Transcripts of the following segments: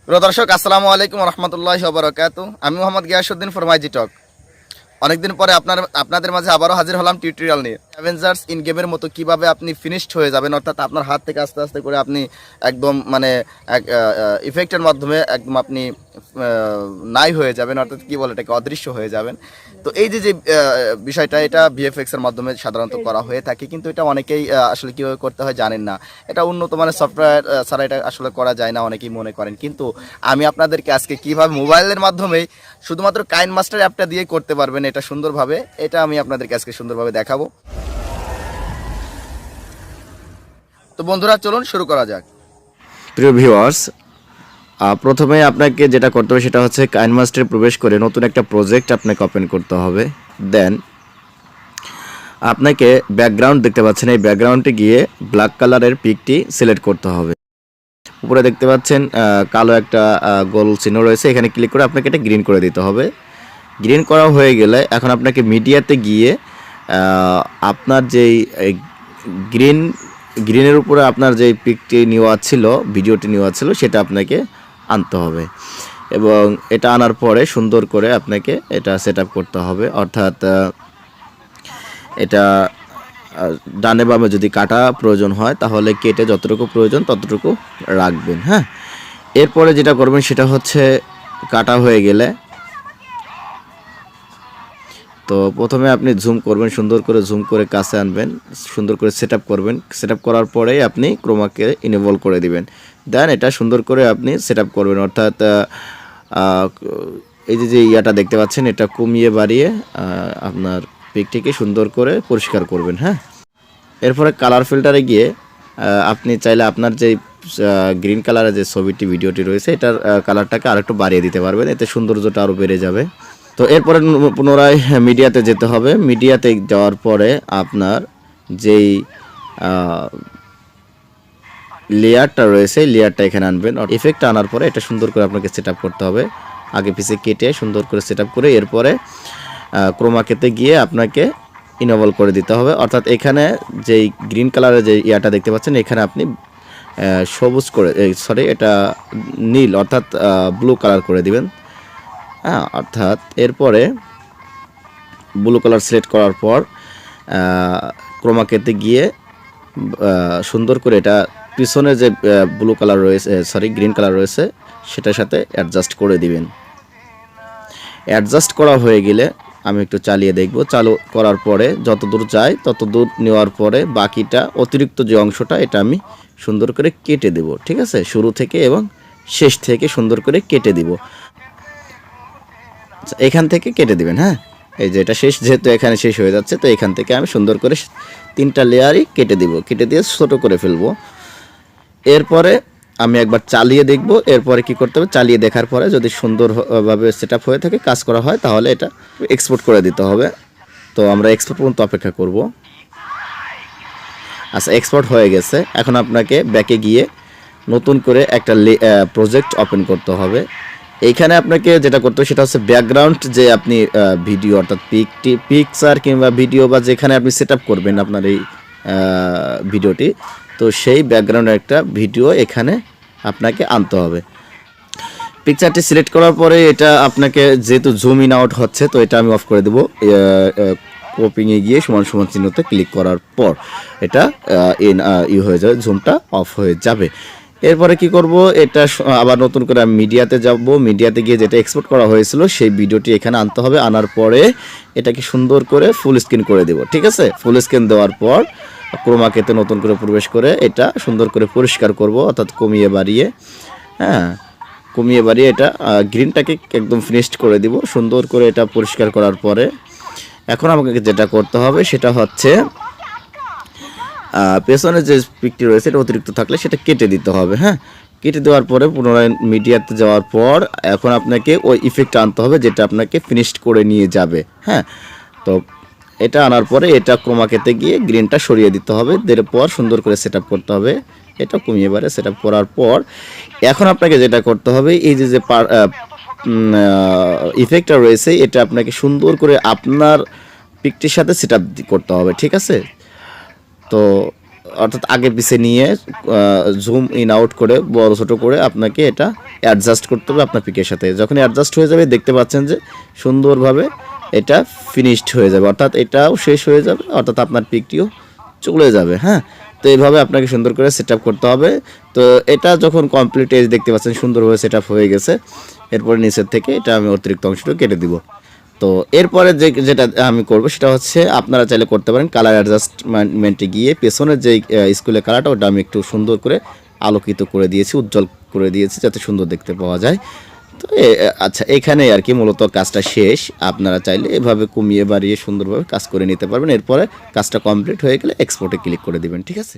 প্রিয় দর্শক, আসসালামু আলাইকুম রহমতুল্লাহি ওয়া বারাকাতুহু। আমি মোহাম্মদ গিয়াসউদ্দিন ফরমাইজি টক। অনেকদিন পরে আপনাদের মাঝে আবারও হাজির হলাম টিউটোরিয়াল নিয়ে। অ্যাভেঞ্জার্স ইন গেমের মতো কিভাবে আপনি ফিনিশড হয়ে যাবেন, অর্থাৎ আপনার হাত থেকে আস্তে আস্তে করে আপনি একদম মানে এক ইফেক্টের মাধ্যমে একদম আপনি নাই হয়ে যাবেন, অর্থাৎ কি বলে এটাকে অদৃশ্য হয়ে যাবেন। তো এই যে বিষয়টা, এটা ভিএফএক্স এর মাধ্যমে সাধারণত করা হয়ে থাকে, কিন্তু এটা অনেকেই আসলে কীভাবে করতে হয় জানেন না। এটা উন্নত মানের সফটওয়্যার ছাড়া এটা আসলে করা যায় না, অনেকেই মনে করেন। কিন্তু আমি আপনাদেরকে আজকে কীভাবে মোবাইলের মাধ্যমেই শুধুমাত্র কাইনমাস্টার অ্যাপটা দিয়ে করতে পারবেন এটা সুন্দরভাবে, এটা আমি আপনাদেরকে আজকে সুন্দরভাবে দেখাবো। তো বন্ধুরা, চলুন শুরু করা যাক। প্রিয় ভিউয়ার্স, প্রথমে আপনাকে যেটা করতে হবে সেটা হচ্ছে কাইনমাস্টারে প্রবেশ করে নতুন একটা প্রজেক্ট আপনাকে ওপেন করতে হবে। দেন আপনাকে ব্যাকগ্রাউন্ড দেখতে পাচ্ছেন, এই ব্যাকগ্রাউন্ডে গিয়ে ব্ল্যাক কালারের পিকটি সিলেক্ট করতে হবে। উপরে দেখতে পাচ্ছেন কালো একটা গোল চিহ্ন রয়েছে, এখানে ক্লিক করে আপনাকে এটা গ্রিন করে দিতে হবে। গ্রিন করা হয়ে গেলে এখন আপনাকে মিডিয়াতে গিয়ে আপনার যেই গ্রিনের উপরে আপনার যেই পিকটি নেওয়া ছিল, ভিডিওটি নেওয়া ছিল, সেটা আপনাকে আনতে হবে এবং এটা আনার পরে সুন্দর করে আপনাকে এটা সেট আপ করতে হবে। অর্থাৎ এটা ডানে বামে যদি কাটা প্রয়োজন হয় তাহলে কেটে যতটুকু প্রয়োজন ততটুকু রাখবেন। হ্যাঁ, এরপরে যেটা করবেন সেটা হচ্ছে কাটা হয়ে গেলে তো প্রথমে আপনি জুম করবেন, সুন্দর করে জুম করে কাছে আনবেন, সুন্দর করে সেট আপ করবেন। সেট আপ করার পরেই আপনি ক্রোমাকে ইনেবল করে দিবেন। দেন এটা সুন্দর করে আপনি সেট আপ করবেন। অর্থাৎ এই যে ইয়াটা দেখতে পাচ্ছেন, এটা কমিয়ে বাড়িয়ে আপনার পিকটিকে সুন্দর করে পরিষ্কার করবেন। হ্যাঁ, এরপরে কালার ফিল্টারে গিয়ে আপনি চাইলে আপনার যে গ্রিন কালারের যে ছবিটি ভিডিওটি রয়েছে এটার কালারটাকে আরেকটু বাড়িয়ে দিতে পারবেন, এতে সৌন্দর্যটা আরও বেড়ে যাবে। তো এরপরে পুনরায় মিডিয়াতে যেতে হবে। মিডিয়াতে যাওয়ার পরে আপনার যেই লেয়ারটা রয়েছে লেয়ারটা এখানে আনবেন। ইফেক্টটা আনার পরে এটা সুন্দর করে আপনাকে সেট আপ করতে হবে, আগে পিছিয়ে কেটে সুন্দর করে সেট আপ করে এরপরে ক্রোমাকেতে গিয়ে আপনাকে ইনেবল করে দিতে হবে। অর্থাৎ এখানে যেই গ্রিন কালারের যে ইয়াটা দেখতে পাচ্ছেন, এখানে আপনি সবুজ করে এটা নীল অর্থাৎ ব্লু কালার করে দিবেন। হ্যাঁ, অর্থাৎ এরপরে ব্লু কালার সিলেক্ট করার পর ক্রোমাকেতে গিয়ে সুন্দর করে এটা পিছনে যে ব্লু কালার রয়েছে গ্রিন কালার রয়েছে সেটার সাথে অ্যাডজাস্ট করে দিবেন। অ্যাডজাস্ট করা হয়ে গেলে আমি একটু চালিয়ে দেখব। চালু করার পরে যত দূর যায় তত দূর নেওয়ার পরে বাকিটা অতিরিক্ত যে অংশটা এটা আমি সুন্দর করে কেটে দেব। ঠিক আছে, শুরু থেকে এবং শেষ থেকে সুন্দর করে কেটে দিব। এখান থেকে কেটে দিবেন। হ্যাঁ, এই যে এটা শেষ, যেহেতু এখানে শেষ হয়ে যাচ্ছে, তো এখান থেকে আমি সুন্দর করে 3টা লেয়ারই কেটে দিব, কেটে দিয়ে ছোট করে ফেলবো। এরপরে আমি একবার চালিয়ে দেখব। এরপরে কি করতে হবে, চালিয়ে দেখার পরে যদি সুন্দরভাবে সেট আপ হয়ে থাকে, কাজ করা হয়, তাহলে এটা এক্সপোর্ট করে দিতে হবে। তো আমরা এক্সপোর্ট পর্যন্ত অপেক্ষা করব। আচ্ছা, এক্সপোর্ট হয়ে গেছে। এখন আপনাকে ব্যাকে গিয়ে নতুন করে একটা প্রজেক্ট ওপেন করতে হবে। এইখানে আপনাকে যেটা করতে হবে সেটা হচ্ছে ব্যাকগ্রাউন্ড যে আপনি ভিডিও অর্থাৎ পিকচার কিংবা ভিডিও বা যেখানে আপনি সেট আপ করবেন আপনার এই ভিডিওটি, তো সেই ব্যাকগ্রাউন্ডের একটা ভিডিও এখানে আপনাকে আনতে হবে। পিকচারটি সিলেক্ট করার পরে এটা আপনাকে যেহেতু জুম ইন আউট হচ্ছে, তো এটা আমি অফ করে দেবো। ক্রপিংয়ে গিয়ে সমান সমান চিহ্নতে ক্লিক করার পর এটা হয়ে যাবে, জুমটা অফ হয়ে যাবে। এরপরে কি করব, এটা আবার নতুন করে আমি মিডিয়াতে যাব। মিডিয়াতে গিয়ে যেটা এক্সপোর্ট করা হয়েছিল সেই ভিডিওটি এখানে আনতে হবে। আনার পরে এটাকে সুন্দর করে ফুল স্ক্রিন করে দেব। ঠিক আছে, ফুল স্ক্রিন দেওয়ার পর ক্রোমাকেতে নতুন করে প্রবেশ করে এটা সুন্দর করে পরিষ্কার করব, অর্থাৎ কমিয়ে বাড়িয়ে। হ্যাঁ, কমিয়ে বাড়িয়ে এটা গ্রিনটাকে একদম ফিনিশড করে দিব। সুন্দর করে এটা পরিষ্কার করার পরে এখন আমাকে যেটা করতে হবে সেটা হচ্ছে পেছনে যে পিকটি রয়েছে এটা অতিরিক্ত থাকলে সেটা কেটে দিতে হবে। হ্যাঁ, কেটে দেওয়ার পরে পুনরায় মিডিয়াতে যাওয়ার পর এখন আপনাকে ওই ইফেক্টটা আনতে হবে যেটা আপনাকে ফিনিশড করে নিয়ে যাবে। হ্যাঁ, তো এটা আনার পরে এটা ক্রোমাকেতে গিয়ে গ্রিনটা সরিয়ে দিতে হবে, এরপর সুন্দর করে সেট আপ করতে হবে। এটা কমিয়ে বাড়ে সেট আপ করার পর এখন আপনাকে যেটা করতে হবে, এই যে ইফেক্টটা রয়েছে এটা আপনাকে সুন্দর করে আপনার পিকটির সাথে সেট আপ করতে হবে। ঠিক আছে, তো অর্থাৎ আগে পিছে নিয়ে জুম ইন আউট করে বড় ছোট করে আপনাকে এটা অ্যাডজাস্ট করতে হবে আপনার পিকের সাথে। যখন অ্যাডজাস্ট হয়ে যাবে দেখতে পাচ্ছেন যে সুন্দরভাবে এটা ফিনিশড হয়ে যাবে, অর্থাৎ এটাও শেষ হয়ে যাবে, অর্থাৎ আপনার পিকটিও চলে যাবে। হ্যাঁ, তো এইভাবে আপনাকে সুন্দর করে সেট আপ করতে হবে। তো এটা যখন কমপ্লিট এজ দেখতে পাচ্ছেন সুন্দরভাবে সেট আপ হয়ে গেছে, এরপরে নিচের থেকে এটা আমি অতিরিক্ত অংশটা কেটে দিব। তো এরপরে যেটা আমি করব সেটা হচ্ছে আপনারা চাইলে করতে পারেন কালার অ্যাডজাস্টমেন্টে গিয়ে পেছনের যে স্কুলের কালারটা ওটা আমি একটু সুন্দর করে আলোকিত করে দিয়েছি, উজ্জ্বল করে দিয়েছি যাতে সুন্দর দেখতে পাওয়া যায়। তো আচ্ছা, এখানে আর কি মূলত কাজটা শেষ। আপনারা চাইলে এভাবে কমিয়ে বাড়িয়ে সুন্দরভাবে কাজ করে নিতে পারবেন। এরপরে কাজটা কমপ্লিট হয়ে গেলে এক্সপোর্টে ক্লিক করে দিবেন, ঠিক আছে?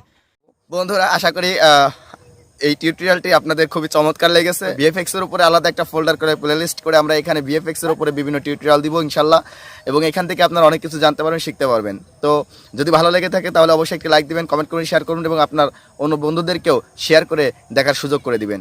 বন্ধুরা আশা করি এই টিউটোরিয়ালটি আপনাদের খুবই চমৎকার লেগেছে। ভিএফএক্স এর উপরে আলাদা একটা ফোল্ডার করে প্লেলিস্ট করে আমরা এখানে ভিএফএক্স এর উপরে বিভিন্ন টিউটোরিয়াল দিব ইনশাল্লাহ, এবং এখান থেকে আপনারা অনেক কিছু জানতে পারবেন, শিখতে পারবেন। তো যদি ভালো লেগে থাকে তাহলে অবশ্যই একটি লাইক দিবেন, কমেন্ট করুন, শেয়ার করুন এবং আপনার অন্য বন্ধুদেরকেও শেয়ার করে দেখার সুযোগ করে দিবেন।